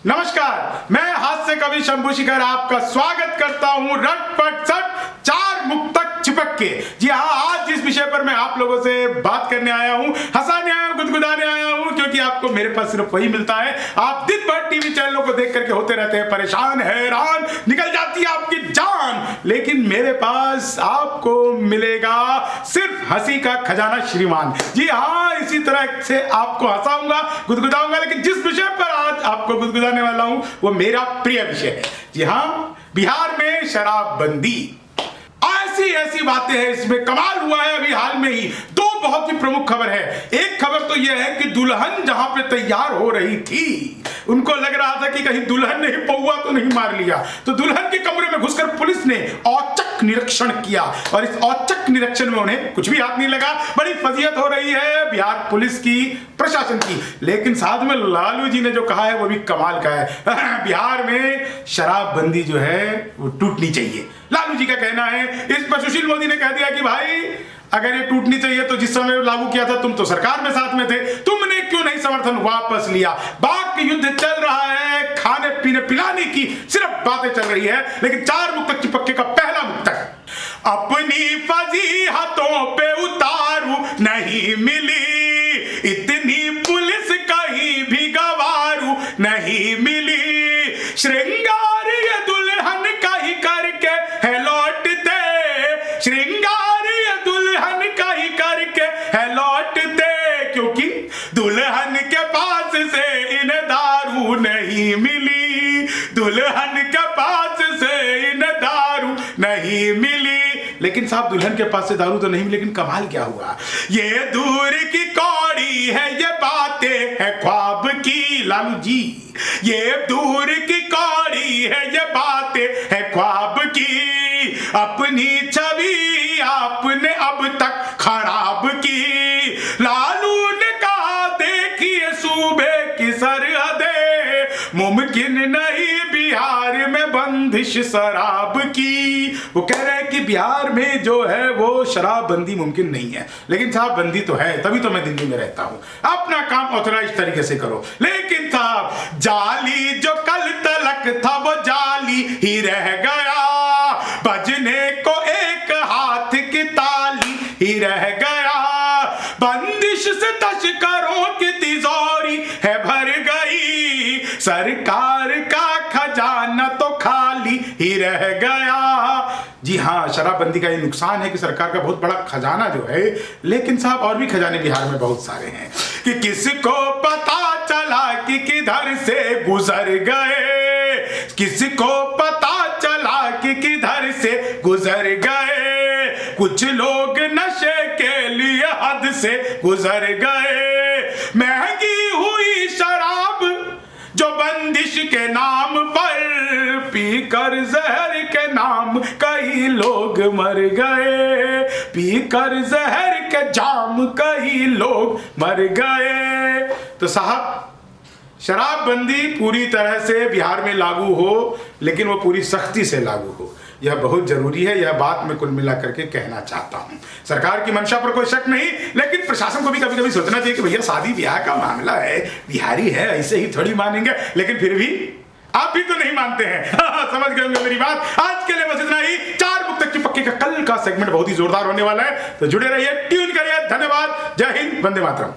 नमस्कार, मैं हास्य कवि शंभू शिखर आपका स्वागत करता हूं रटपट सट चार मुक्तक चिपक के। जी हाँ, आज जिस विषय पर मैं आप लोगों से बात करने आया हूं, हंसाने आया हूं, गुदगुदाने आया हूं, क्योंकि आपको मेरे पास सिर्फ वही मिलता है। आप दिन भर टीवी चैनलों को देख करके होते रहते हैं परेशान, हैरान, निकल जाती है आपकी जान, लेकिन मेरे पास आपको मिलेगा सिर्फ हंसी का खजाना श्रीमान। जी हाँ, इसी तरह से आपको हंसाऊंगा, गुदगुदाऊंगा, लेकिन जिस विषय पर आज आपको गुदगुदाने वाला हूं वो मेरा प्रिय विषय है। जी हाँ, बिहार में शराबबंदी। ऐसी बातें हैं, इसमें कमाल हुआ है अभी हाल में ही। दो बहुत ही प्रमुख खबर है। एक खबर तो यह है कि दुल्हन जहां पे तैयार हो रही थी, उनको लग रहा था कि कहीं दुल्हन ने पौआ तो नहीं मार लिया, तो दुल्हन के कमरे में घुसकर पुलिस ने औचक निरीक्षण किया और इस औचक निरीक्षण में उन्हें कुछ भी हाथ नहीं लगा। बड़ी फजीहत हो रही है बिहार पुलिस की, प्रशासन की। लेकिन साथ में लालू जी ने जो कहा है वो भी कमाल का है। बिहार में शराबबंदी जो है वो टूटनी चाहिए, लालू जी का कहना है। इस पर सुशील मोदी ने कह दिया कि भाई अगर ये टूटनी चाहिए तो जिस समय लागू किया था तुम तो सरकार में साथ में थे, तुमने क्यों नहीं समर्थन वापस लिया? बाग युद्ध चल रहा है, खाने पीने पिलाने की सिर्फ बातें चल रही है। लेकिन चार मुक्तक चिपके का पहला मुक्तक, अपनी फजीहतों पे उतारू नहीं मिली, इतनी पुलिस कहीं भी गवारू नहीं मिली, श्रृंगार ये दुल्हन का ही करके है लौटते, श्रृंगार ये दुल्हन का ही करके है लौटते, क्योंकि दुल्हन के पास से इन्हें दारू नहीं मिली, दुल्हन के पास से इन्हें दारू नहीं मिली। लेकिन साहब, दुल्हन के पास से दारू तो नहीं मिली, लेकिन कमाल क्या हुआ? ये दूर की कौड़ी है, ये बातें है ख्वाब की। लालू जी, ये दूर की कौड़ी है, ये बातें है ख्वाब की, अपनी छवि आपने अब तक खराब की। लालू ने कहा देखिए सूबे की सरहदें, मुमकिन नहीं बिहार में बंदिश शराब की। वो कह रहे हैं कि बिहार में जो है वो शराबबंदी मुमकिन नहीं है, लेकिन साहब बंदी तो है, तभी तो मैं दिल्ली में रहता हूं। अपना काम ऑथराइज तरीके से करो। लेकिन साहब, जाली जो कल तलक था वो जाली ही रह गया, बजने को एक हाथ की ताली ही रह गया, बंदिश से तस्करों की तिजोरी है भर गई, सरकार का खजाना तो खाली ही रह गया। जी हाँ, शराबबंदी का ये नुकसान है कि सरकार का बहुत बड़ा खजाना जो है, लेकिन साहब और भी खजाने बिहार में बहुत सारे हैं कि किसको पता चला कि किधर से गुजर गए, किसको पता चला कि किधर से गुजर गए, कुछ लोग नशे के लिए हद से गुजर गए, महंगी हुई शराब जो बंदिश के नाम पर, पीकर जहर के नाम कई लोग मर गए, पीकर जहर के जाम कई लोग मर गए। तो साहब, शराबबंदी पूरी तरह से बिहार में लागू हो, लेकिन वो पूरी सख्ती से लागू हो, यह बहुत जरूरी है। यह बात मैं कुल मिला करके कहना चाहता हूं। सरकार की मंशा पर कोई शक नहीं, लेकिन प्रशासन को भी कभी कभी सोचना चाहिए कि भैया शादी ब्याह का मामला है, बिहारी है, ऐसे ही थोड़ी मानेंगे। लेकिन फिर भी आप भी तो नहीं मानते हैं। समझ गए होंगे मेरी बात। आज के लिए बस इतना ही। चार मुक्तक चिपके का कल का सेगमेंट बहुत ही जोरदार होने वाला है, तो जुड़े रहिए, ट्यून करिए। धन्यवाद, जय हिंद, वंदे मातरम।